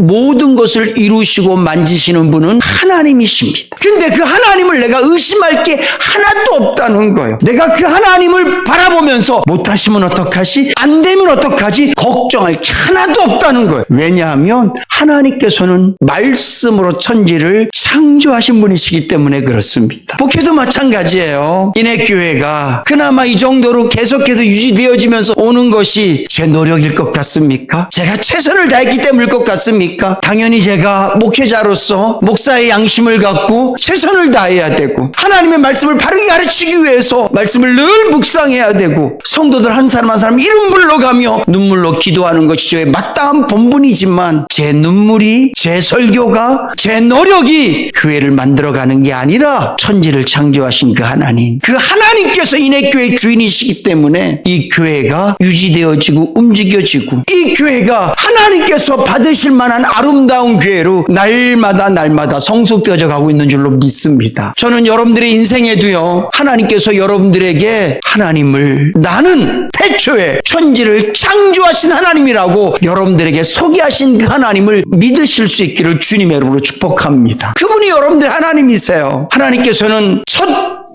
모든 것을 이루시고 만지시는 분은 하나님이십니다. 근데 그 하나님을 내가 의심할 게 하나도 없다는 거예요. 내가 그 하나님을 바라보면서 못하시면 어떡하지? 안 되면 어떡하지? 걱정할 게 하나도 없다는 거예요. 왜냐하면 하나님께서는 말씀으로 천지를 창조하신 분이시기 때문에 그렇습니다. 목회도 마찬가지예요. 인해교회가 그나마 이 정도로 계속해서 유지되어지면서 오는 것이 제 노력일 것 같습니까? 제가 최선을 다했기 때문일 것 같습니까? 당연히 제가 목회자로서 목사의 양심을 갖고 최선을 다해야 되고 하나님의 말씀을 바르게 가르치기 위해서 말씀을 늘 묵상해야 되고 성도들 한 사람 한 사람 이름 불러가며 눈물로 기도하는 것이 저의 마땅한 본분이지만 제 눈물이, 제 설교가, 제 노력이 교회를 만들어가는 게 아니라 천지를 창조하신 그 하나님, 그 하나님께서 인해교회 주인이시기 때문에 이 교회가 유지되어지고 움직여지고 이 교회가 하나님께서 받으실 만한 아름다운 교회로 날마다 성숙되어져 가고 있는 줄로 믿습니다. 저는 여러분들의 인생에도요, 하나님께서 여러분들에게 하나님을 나는 태초에 천지를 창조하신 하나님이라고 여러분들에게 소개하신 그 하나님을 믿으실 수 있기를 주님의 이름으로 축복합니다. 그분이 여러분들 하나님이세요. 하나님께서는 첫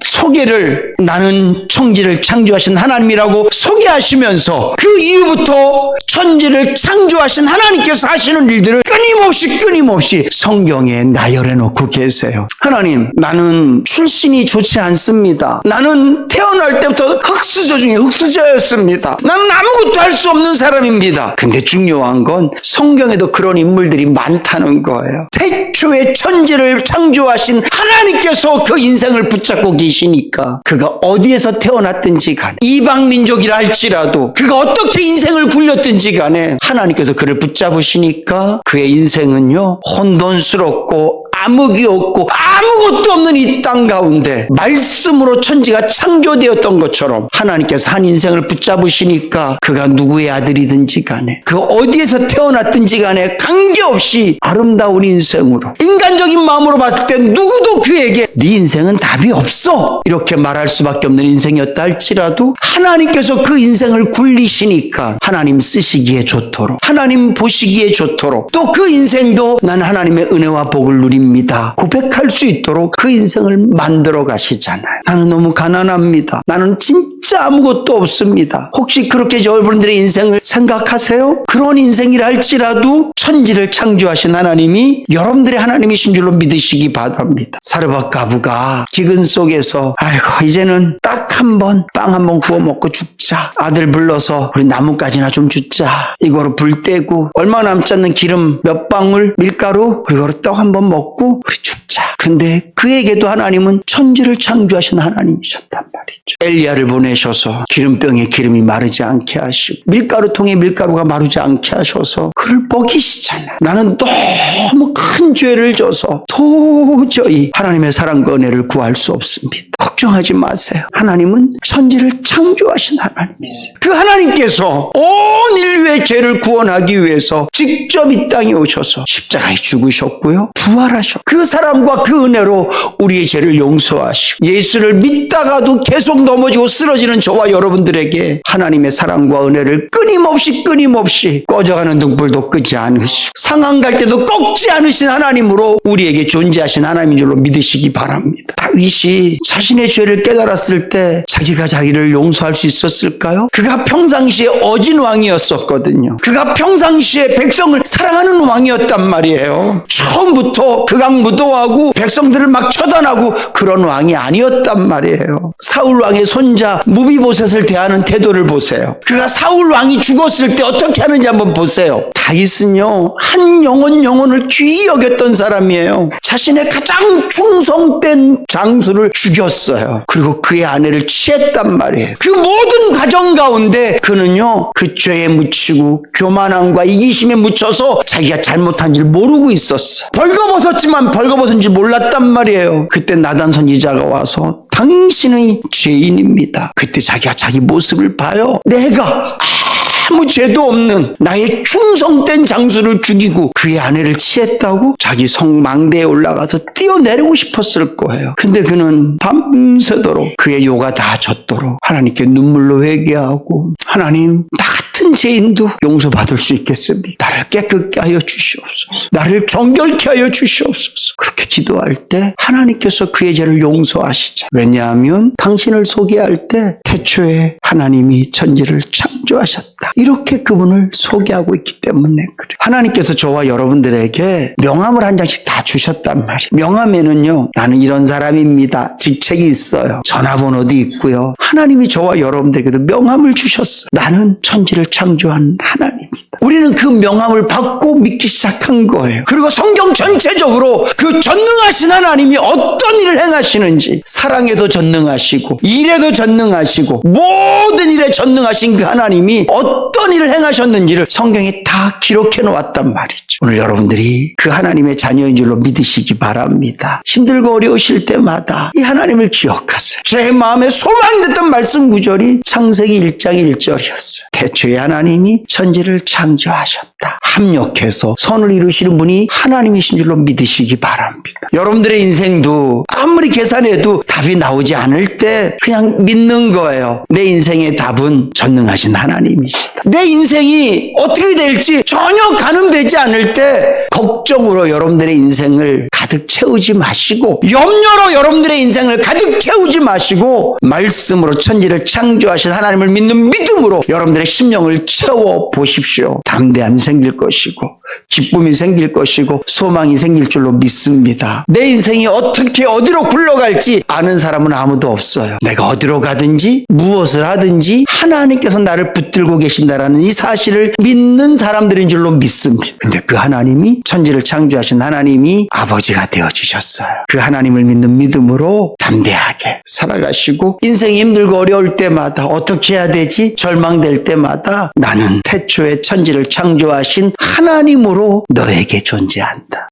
소개를 나는 천지를 창조하신 하나님이라고 소개하시면서 그 이후부터 천지를 창조하신 하나님께서 하시는 일들을 끊임없이 성경에 나열해 놓고 계세요. 하나님, 나는 출신이 좋지 않습니다. 나는 태어날 때부터 흙수저 중에 흙수저였습니다. 나는 아무것도 할 수 없는 사람입니다. 근데 중요한 건 성경에도 그런 인물들이 많다는 거예요. 태초에 천지를 창조하신 하나님께서 그 인생을 붙잡고 계시니까 그가 어디에서 태어났든지 간에 이방 민족이라 할지라도 그가 어떻게 인생을 굴렸든지 간에 하나님께서 그를 붙잡으시니까 그의 인생은요 혼돈스럽고 암흑이 없고 아무것도 없는 이 땅 가운데 말씀으로 천지가 창조되었던 것처럼 하나님께서 한 인생을 붙잡으시니까 그가 누구의 아들이든지 간에 그 어디에서 태어났든지 간에 관계없이 아름다운 인생으로 인간적인 마음으로 봤을 때 누구도 그에게 네 인생은 답이 없어 이렇게 말할 수밖에 없는 인생이었다 할지라도 하나님께서 그 인생을 굴리시니까 하나님 쓰시기에 좋도록 하나님 보시기에 좋도록 또 그 인생도 난 하나님의 은혜와 복을 누립니다 고백할 수 있도록 그 인생을 만들어 가시잖아요. 나는 너무 가난합니다. 나는 진짜 아무것도 없습니다. 혹시 그렇게 여러분들의 인생을 생각하세요? 그런 인생이라 할지라도 천지를 창조하신 하나님이 여러분들의 하나님이신 줄로 믿으시기 바랍니다. 사르밧 가부가 기근 속에서 아이고 이제는 딱 한 번 빵 한 번 구워 먹고 죽자. 아들 불러서 우리 나뭇가지나 좀 줍자. 이거로 불 떼고 얼마 남지 않는 기름 몇 방울 밀가루 이거로 떡 한 번 먹고 우리 죽자. 근데 그에게도 하나님은 천지를 창조하신 하나님이셨단 말이죠. 엘리야를 보내셔서 기름병에 기름이 마르지 않게 하시고 밀가루통에 밀가루가 마르지 않게 하셔서 그를 먹이시잖아요. 나는 너무 큰 죄를 져서 도저히 하나님의 사랑과 은혜를 구할 수 없습니다. 걱정하지 마세요. 하나님은 천지를 창조하신 하나님이세요. 그 하나님께서 온 인류의 죄를 구원하기 위해서 직접 이 땅에 오셔서 십자가에 죽으셨고요. 부활하셨고 그 사랑과 그 은혜로 우리의 죄를 용서하시고 예수를 믿다가도 계속 넘어지고 쓰러지는 저와 여러분들에게 하나님의 사랑과 은혜를 끊임없이 꺼져가는 등불도 끄지 않으시고 상한 갈 때도 꺾지 않으신 하나님으로 우리에게 존재하신 하나님인 줄로 믿으시기 바랍니다. 다윗이 자신의 죄를 깨달았을 때 자기가 자기를 용서할 수 있었을까요? 그가 평상시에 어진 왕이었었거든요. 그가 평상시에 백성을 사랑하는 왕이었단 말이에요. 처음부터 극악무도하고 백성들을 막 처단하고 그런 왕이 아니었단 말이에요. 사울 왕의 손자 무비보셋을 대하는 태도를 보세요. 그가 사울 왕이 죽었을 때 어떻게 하는지 한번 보세요. 다윗은요 한 영혼을 귀히 여겼던 사람이에요. 자신의 가장 충성된 장수를 죽였어요. 그리고 그의 아내를 취했단 말이에요. 그 모든 과정 가운데 그는요 그 죄에 묻히고 교만함과 이기심에 묻혀서 자기가 잘못한 줄 모르고 있었어요. 벌거벗었지만 벌거벗은 줄 몰랐단 말이에요. 그때 나단 선지자가 와서 당신의 죄인입니다. 그때 자기가 자기 모습을 봐요. 내가 아무 죄도 없는 나의 충성된 장수를 죽이고 그의 아내를 취했다고 자기 성망대에 올라가서 뛰어내리고 싶었을 거예요. 근데 그는 밤새도록 그의 요가 다 젖도록 하나님께 눈물로 회개하고 하나님 나 같은 죄인도 용서받을 수 있겠습니까? 나를 깨끗게 하여 주시옵소서. 나를 정결케 하여 주시옵소서. 그렇게 기도할 때 하나님께서 그의 죄를 용서하시자. 왜냐하면 당신을 소개할 때 태초에 하나님이 천지를 창조하셨다. 이렇게 그분을 소개하고 있기 때문에 그래. 하나님께서 저와 여러분들에게 명함을 한 장씩 다 주셨단 말이에요. 명함에는요, 나는 이런 사람입니다. 직책이 있어요. 전화번호도 있고요. 하나님이 저와 여러분들에게도 명함을 주셨어요. 나는 천지를 창조한 하나님이다. 우리는 그 명함을 받고 믿기 시작한 거예요. 그리고 성경 전체적으로 그 전능하신 하나님이 어떤 일을 행하시는지, 사랑에도 전능하시고 일에도 전능하시고 모든 일에 전능하신 그 하나님이 어떤 일을 행하셨는지를 성경에 다 기록해 놓았단 말이죠. 오늘 여러분들이 그 하나님의 자녀인 줄로 믿으시기 바랍니다. 힘들고 어려우실 때마다 이 하나님을 기억하세요. 제 마음에 소망이 됐던 말씀 구절이 창세기 1장 1절이었어요. 태초에 하나님이 천지를 창조하셨다. 합력해서 선을 이루시는 분이 하나님이신 줄로 믿으시기 바랍니다. 여러분들의 인생도 아무리 계산해도 답이 나오지 않을 때 그냥 믿는 거예요. 내 인생의 답은 전능하신 하나님이시다. 내 인생이 어떻게 될지 전혀 가늠되지 않을 때 걱정으로 여러분들의 인생을 가득 채우지 마시고, 염려로 여러분들의 인생을 가득 채우지 마시고, 말씀으로 천지를 창조하신 하나님을 믿는 믿음으로 여러분들의 심령을 채워 보십시오. 담대함이 생길 것이고 기쁨이 생길 것이고 소망이 생길 줄로 믿습니다. 내 인생이 어떻게 어디로 굴러갈지 아는 사람은 아무도 없어요. 내가 어디로 가든지 무엇을 하든지 하나님께서 나를 붙들고 계신다라는 이 사실을 믿는 사람들인 줄로 믿습니다. 근데 그 하나님이, 천지를 창조하신 하나님이 아버지가 되어주셨어요. 그 하나님을 믿는 믿음으로 담대하게 살아가시고, 인생이 힘들고 어려울 때마다 어떻게 해야 되지? 절망될 때마다 나는 태초에 천지를 창조하신 하나님으로 너에게 존재한다.